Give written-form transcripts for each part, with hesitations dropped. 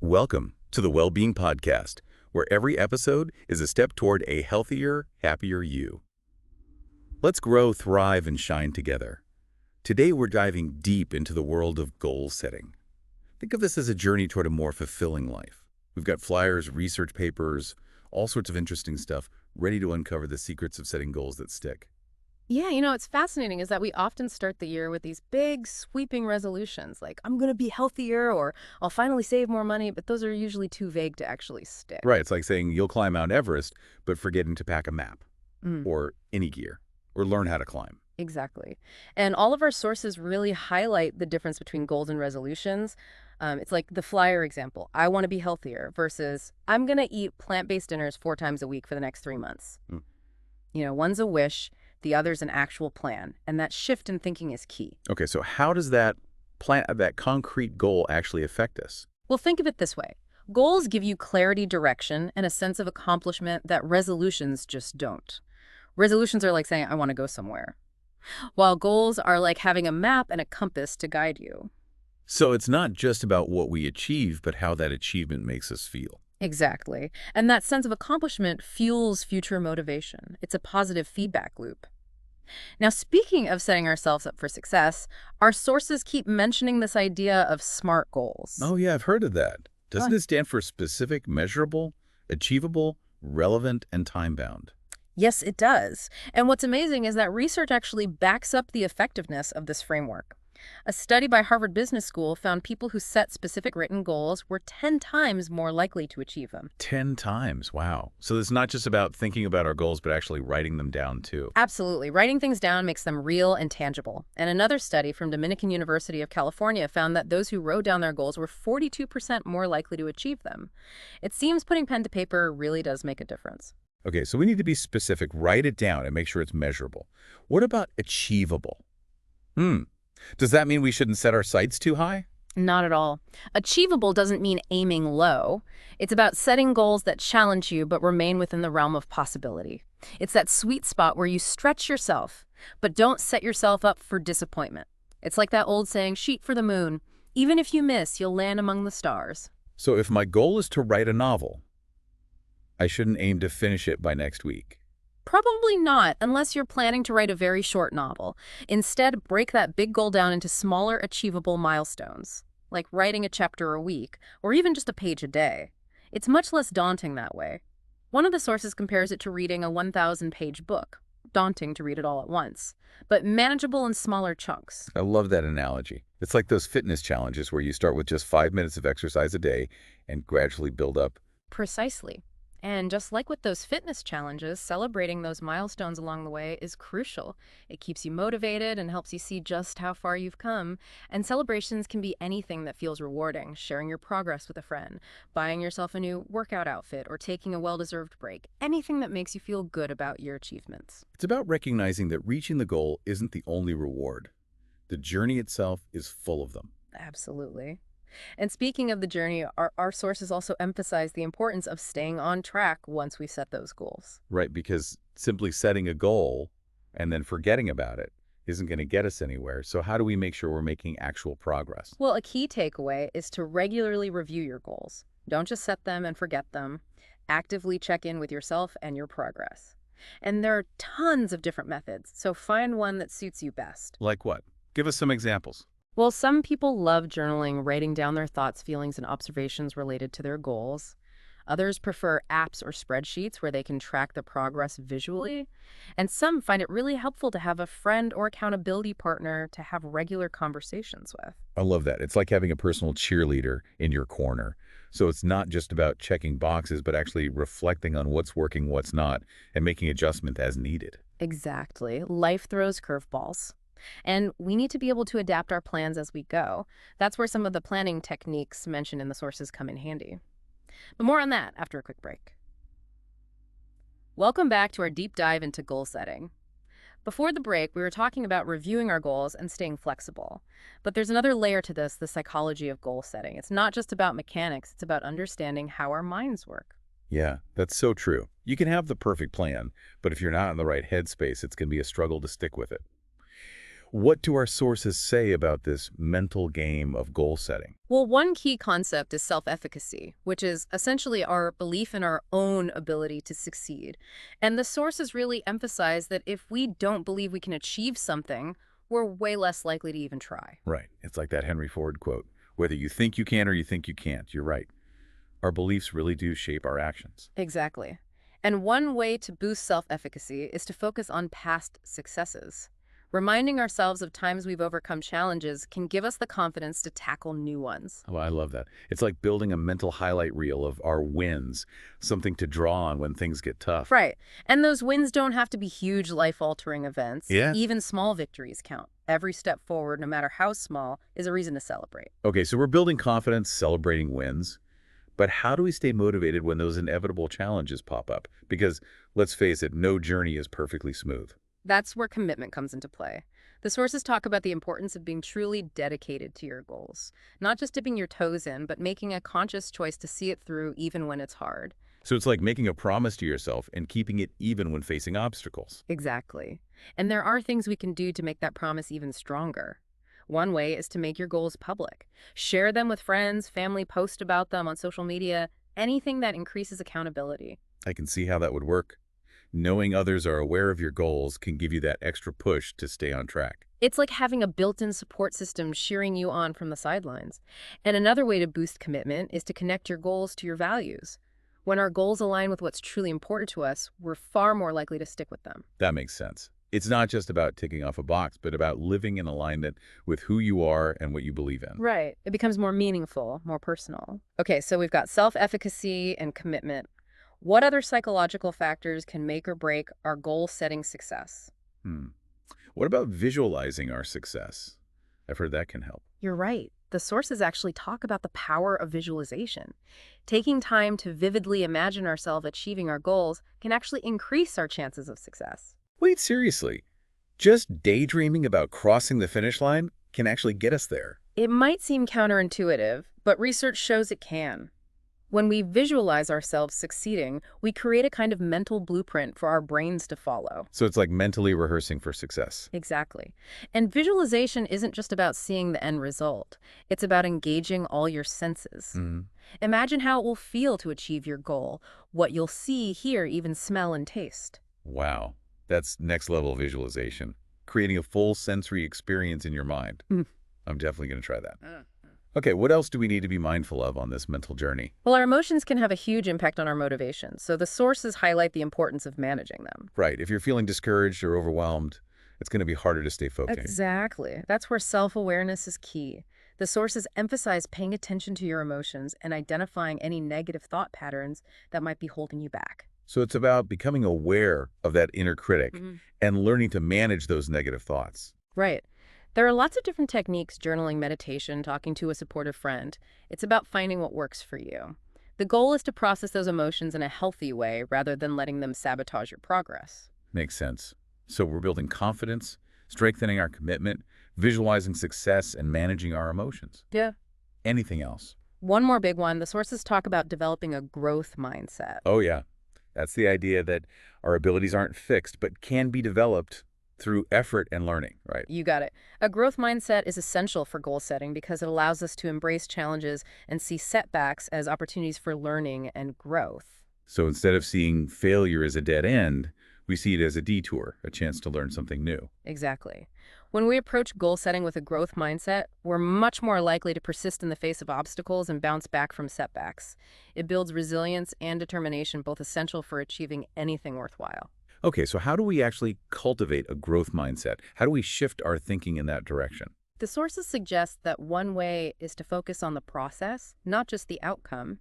Welcome to the Wellbeing Podcast, where every episode is a step toward a healthier, happier you. Let's grow, thrive, and shine together. Today, we're diving deep into the world of goal setting. Think of this as a journey toward a more fulfilling life. We've got flyers, research papers, all sorts of interesting stuff ready to uncover the secrets of setting goals that stick. Yeah, what's fascinating is that we often start the year with these big, sweeping resolutions, like, I'm going to be healthier or I'll finally save more money, but those are usually too vague to actually stick. Right, it's like saying you'll climb Mount Everest, but forgetting to pack a map, Mm, or any gear, or learn how to climb. exactly. And all of our sources really highlight the difference between goals and resolutions. It's like the flyer example, I want to be healthier, versus I'm going to eat plant-based dinners 4 times a week for the next 3 months. Mm. One's a wish, the other's an actual plan, and that shift in thinking is key. Okay, so how does that concrete goal actually affect us? Well, think of it this way. Goals give you clarity, direction, and a sense of accomplishment that resolutions just don't. Resolutions are like saying, I want to go somewhere, while goals are like having a map and a compass to guide you. So it's not just about what we achieve, but how that achievement makes us feel. Exactly. And that sense of accomplishment fuels future motivation. It's a positive feedback loop. Now, speaking of setting ourselves up for success, our sources keep mentioning this idea of SMART goals. Oh yeah, I've heard of that. Doesn't it stand for specific, measurable, achievable, relevant, and time-bound? Yes, it does. And what's amazing is that research actually backs up the effectiveness of this framework. A study by Harvard Business School found people who set specific written goals were 10 times more likely to achieve them. 10 times, wow. So it's not just about thinking about our goals, but actually writing them down too. Absolutely. Writing things down makes them real and tangible. And another study from Dominican University of California found that those who wrote down their goals were 42% more likely to achieve them. It seems putting pen to paper really does make a difference. Okay, so we need to be specific, write it down, and make sure it's measurable. What about achievable? Does that mean we shouldn't set our sights too high? Not at all. Achievable doesn't mean aiming low. It's about setting goals that challenge you but remain within the realm of possibility. It's that sweet spot where you stretch yourself, but don't set yourself up for disappointment. It's like that old saying, shoot for the moon. Even if you miss, you'll land among the stars. So if my goal is to write a novel, I shouldn't aim to finish it by next week. Probably not, unless you're planning to write a very short novel. Instead, break that big goal down into smaller, achievable milestones, like writing a chapter a week, or even just a page a day. It's much less daunting that way. One of the sources compares it to reading a 1,000-page book. Daunting to read it all at once, but manageable in smaller chunks. I love that analogy. It's like those fitness challenges where you start with just 5 minutes of exercise a day and gradually build up. Precisely. And just like with those fitness challenges, celebrating those milestones along the way is crucial. It keeps you motivated and helps you see just how far you've come. And celebrations can be anything that feels rewarding, sharing your progress with a friend, buying yourself a new workout outfit, or taking a well-deserved break. Anything that makes you feel good about your achievements. It's about recognizing that reaching the goal isn't the only reward. The journey itself is full of them. Absolutely. And speaking of the journey, our sources also emphasize the importance of staying on track once we set those goals. Right, because simply setting a goal and then forgetting about it isn't going to get us anywhere. So how do we make sure we're making actual progress? Well, a key takeaway is to regularly review your goals. Don't just set them and forget them. Actively check in with yourself and your progress. And there are tons of different methods, so find one that suits you best. Like what? Give us some examples. Well, some people love journaling, writing down their thoughts, feelings, and observations related to their goals. Others prefer apps or spreadsheets where they can track the progress visually. And some find it really helpful to have a friend or accountability partner to have regular conversations with. I love that. It's like having a personal cheerleader in your corner. So it's not just about checking boxes, but actually reflecting on what's working, what's not, and making adjustment as needed. Exactly. Life throws curveballs. And we need to be able to adapt our plans as we go. That's where some of the planning techniques mentioned in the sources come in handy. But more on that after a quick break. Welcome back to our deep dive into goal setting. Before the break, we were talking about reviewing our goals and staying flexible. But there's another layer to this, the psychology of goal setting. It's not just about mechanics, it's about understanding how our minds work. Yeah, that's so true. You can have the perfect plan, but if you're not in the right headspace, it's going to be a struggle to stick with it. What do our sources say about this mental game of goal setting? Well, one key concept is self-efficacy, which is essentially our belief in our own ability to succeed. And the sources really emphasize that if we don't believe we can achieve something, we're way less likely to even try. Right. It's like that Henry Ford quote, whether you think you can or you think you can't. You're right. Our beliefs really do shape our actions. Exactly. And one way to boost self-efficacy is to focus on past successes. Reminding ourselves of times we've overcome challenges can give us the confidence to tackle new ones. Oh, I love that. It's like building a mental highlight reel of our wins, something to draw on when things get tough. Right. And those wins don't have to be huge life-altering events. Yeah. Even small victories count. Every step forward, no matter how small, is a reason to celebrate. Okay, so we're building confidence, celebrating wins. But how do we stay motivated when those inevitable challenges pop up? Because, let's face it, no journey is perfectly smooth. That's where commitment comes into play. The sources talk about the importance of being truly dedicated to your goals. Not just dipping your toes in, but making a conscious choice to see it through even when it's hard. So it's like making a promise to yourself and keeping it even when facing obstacles. Exactly. And there are things we can do to make that promise even stronger. One way is to make your goals public. Share them with friends, family, post about them on social media, anything that increases accountability. I can see how that would work. Knowing others are aware of your goals can give you that extra push to stay on track. It's like having a built-in support system cheering you on from the sidelines. And another way to boost commitment is to connect your goals to your values. When our goals align with what's truly important to us, we're far more likely to stick with them. That makes sense. It's not just about ticking off a box, but about living in alignment with who you are and what you believe in. Right. It becomes more meaningful, more personal. Okay, so we've got self-efficacy and commitment. What other psychological factors can make or break our goal-setting success? What about visualizing our success? I've heard that can help. You're right. The sources actually talk about the power of visualization. Taking time to vividly imagine ourselves achieving our goals can actually increase our chances of success. Wait, seriously? Just daydreaming about crossing the finish line can actually get us there. It might seem counterintuitive, but research shows it can. When we visualize ourselves succeeding, we create a kind of mental blueprint for our brains to follow. So it's like mentally rehearsing for success. Exactly. And visualization isn't just about seeing the end result. It's about engaging all your senses. Imagine how it will feel to achieve your goal, what you'll see, hear, even smell and taste. Wow, that's next level visualization. Creating a full sensory experience in your mind. I'm definitely going to try that. Okay, what else do we need to be mindful of on this mental journey? Well, our emotions can have a huge impact on our motivation, so the sources highlight the importance of managing them. Right, if you're feeling discouraged or overwhelmed, it's going to be harder to stay focused. Exactly. That's where self-awareness is key. The sources emphasize paying attention to your emotions and identifying any negative thought patterns that might be holding you back. So it's about becoming aware of that inner critic and learning to manage those negative thoughts. Right. There are lots of different techniques: journaling, meditation, talking to a supportive friend. It's about finding what works for you. The goal is to process those emotions in a healthy way rather than letting them sabotage your progress. Makes sense. So we're building confidence, strengthening our commitment, visualizing success, and managing our emotions. Yeah. Anything else? One more big one, the sources talk about developing a growth mindset. Oh, yeah. That's the idea that our abilities aren't fixed, but can be developed through effort and learning, right? You got it. A growth mindset is essential for goal setting because it allows us to embrace challenges and see setbacks as opportunities for learning and growth. So instead of seeing failure as a dead end, we see it as a detour, a chance to learn something new. Exactly. When we approach goal setting with a growth mindset, we're much more likely to persist in the face of obstacles and bounce back from setbacks. It builds resilience and determination, both essential for achieving anything worthwhile. Okay, so how do we actually cultivate a growth mindset? How do we shift our thinking in that direction? The sources suggest that one way is to focus on the process, not just the outcome.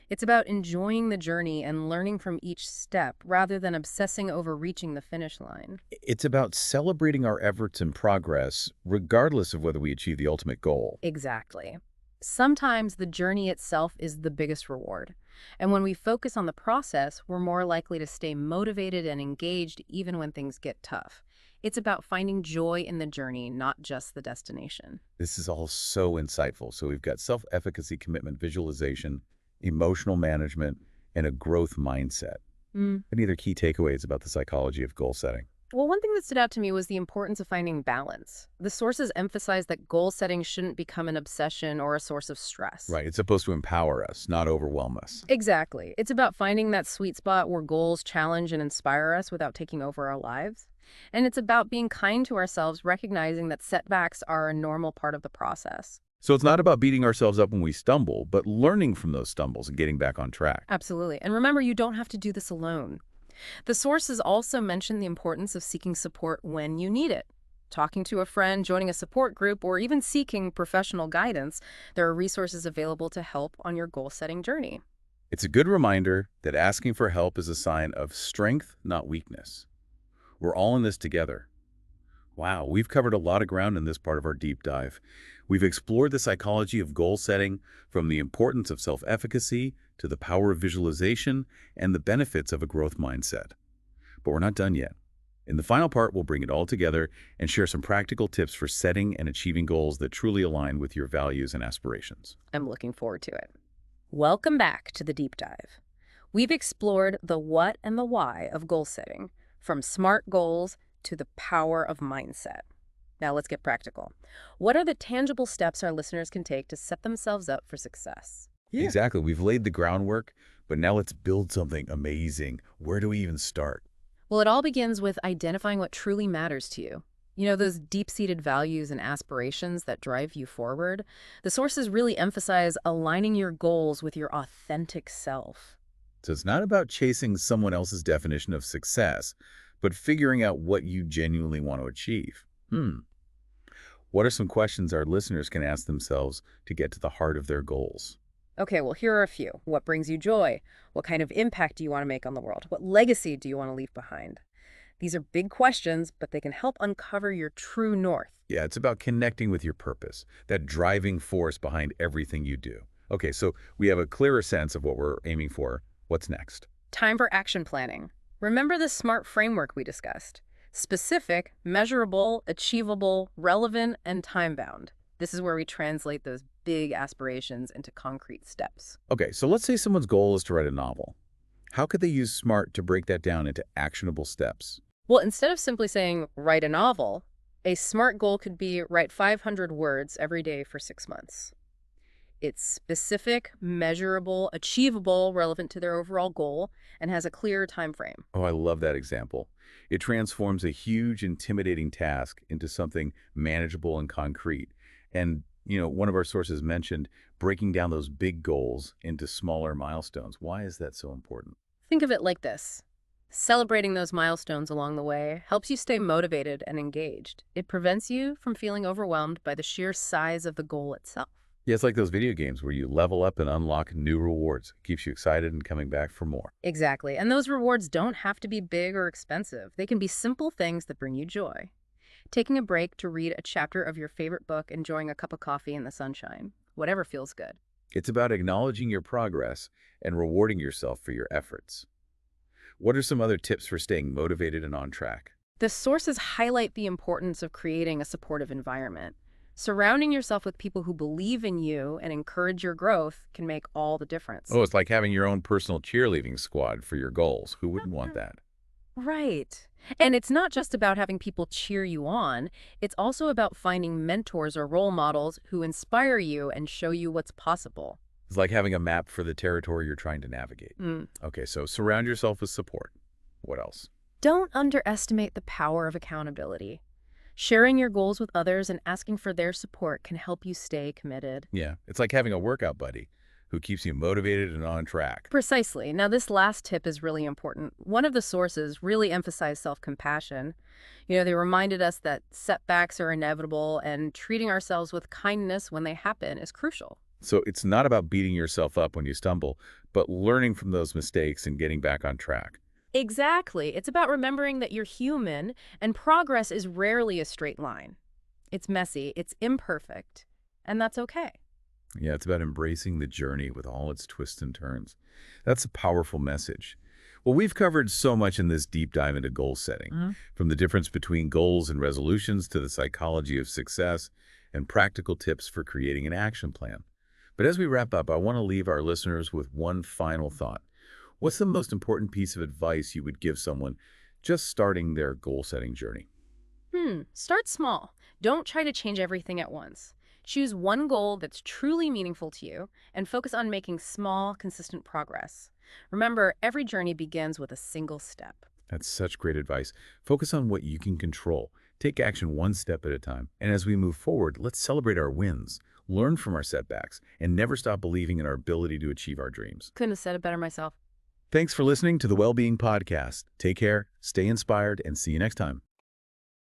It's about enjoying the journey and learning from each step rather than obsessing over reaching the finish line. It's about celebrating our efforts and progress, regardless of whether we achieve the ultimate goal. Exactly. Sometimes the journey itself is the biggest reward. And when we focus on the process, we're more likely to stay motivated and engaged even when things get tough. It's about finding joy in the journey, not just the destination. This is all so insightful. So we've got self-efficacy, commitment, visualization, emotional management, and a growth mindset. Any other key takeaways about the psychology of goal setting? Well, one thing that stood out to me was the importance of finding balance. The sources emphasize that goal setting shouldn't become an obsession or a source of stress. Right, it's supposed to empower us, not overwhelm us. Exactly. It's about finding that sweet spot where goals challenge and inspire us without taking over our lives. And it's about being kind to ourselves, recognizing that setbacks are a normal part of the process. So it's not about beating ourselves up when we stumble, but learning from those stumbles and getting back on track. Absolutely. And remember, you don't have to do this alone. The sources also mention the importance of seeking support when you need it. Talking to a friend, joining a support group, or even seeking professional guidance, there are resources available to help on your goal-setting journey. It's a good reminder that asking for help is a sign of strength, not weakness. We're all in this together. Wow, we've covered a lot of ground in this part of our deep dive. We've explored the psychology of goal setting, from the importance of self-efficacy to the power of visualization and the benefits of a growth mindset. But we're not done yet. In the final part, we'll bring it all together and share some practical tips for setting and achieving goals that truly align with your values and aspirations. I'm looking forward to it. Welcome back to the deep dive. We've explored the what and the why of goal setting, from SMART goals to the power of mindset. Now let's get practical. What are the tangible steps our listeners can take to set themselves up for success? Exactly. We've laid the groundwork, but now let's build something amazing. Where do we even start? Well, it all begins with identifying what truly matters to you. You know, those deep-seated values and aspirations that drive you forward. The sources really emphasize aligning your goals with your authentic self. So it's not about chasing someone else's definition of success, but figuring out what you genuinely want to achieve. What are some questions our listeners can ask themselves to get to the heart of their goals? Okay, well, here are a few. What brings you joy? What kind of impact do you want to make on the world? What legacy do you want to leave behind? These are big questions, but they can help uncover your true north. Yeah, it's about connecting with your purpose, that driving force behind everything you do. Okay, so we have a clearer sense of what we're aiming for. What's next? Time for action planning. Remember the SMART framework we discussed? Specific, measurable, achievable, relevant, and time-bound. This is where we translate those big aspirations into concrete steps. Okay, so let's say someone's goal is to write a novel. How could they use SMART to break that down into actionable steps? Well, instead of simply saying, write a novel, a SMART goal could be write 500 words every day for 6 months. It's specific, measurable, achievable, relevant to their overall goal, and has a clear time frame. Oh, I love that example. It transforms a huge, intimidating task into something manageable and concrete. And, one of our sources mentioned breaking down those big goals into smaller milestones. Why is that so important? Think of it like this. Celebrating those milestones along the way helps you stay motivated and engaged. It prevents you from feeling overwhelmed by the sheer size of the goal itself. Yeah, it's like those video games where you level up and unlock new rewards. It keeps you excited and coming back for more. Exactly. And those rewards don't have to be big or expensive. They can be simple things that bring you joy. Taking a break to read a chapter of your favorite book, enjoying a cup of coffee in the sunshine, whatever feels good. It's about acknowledging your progress and rewarding yourself for your efforts. What are some other tips for staying motivated and on track? The sources highlight the importance of creating a supportive environment. Surrounding yourself with people who believe in you and encourage your growth can make all the difference. Oh, it's like having your own personal cheerleading squad for your goals. Who wouldn't want that? Right. And it's not just about having people cheer you on. It's also about finding mentors or role models who inspire you and show you what's possible. It's like having a map for the territory you're trying to navigate. Okay, so surround yourself with support. What else? Don't underestimate the power of accountability. Sharing your goals with others and asking for their support can help you stay committed. Yeah, it's like having a workout buddy who keeps you motivated and on track. Precisely. Now, this last tip is really important. One of the sources really emphasized self-compassion. They reminded us that setbacks are inevitable and treating ourselves with kindness when they happen is crucial. So it's not about beating yourself up when you stumble, but learning from those mistakes and getting back on track. Exactly. It's about remembering that you're human and progress is rarely a straight line. It's messy, it's imperfect, and that's okay. Yeah, it's about embracing the journey with all its twists and turns. That's a powerful message. Well, we've covered so much in this deep dive into goal setting, from the difference between goals and resolutions to the psychology of success and practical tips for creating an action plan. But as we wrap up, I want to leave our listeners with one final thought. What's the most important piece of advice you would give someone just starting their goal-setting journey? Start small. Don't try to change everything at once. Choose one goal that's truly meaningful to you and focus on making small, consistent progress. Remember, every journey begins with a single step. That's such great advice. Focus on what you can control. Take action one step at a time. And as we move forward, let's celebrate our wins, learn from our setbacks, and never stop believing in our ability to achieve our dreams. Couldn't have said it better myself. Thanks for listening to the Wellbeing Podcast. Take care, stay inspired, and see you next time.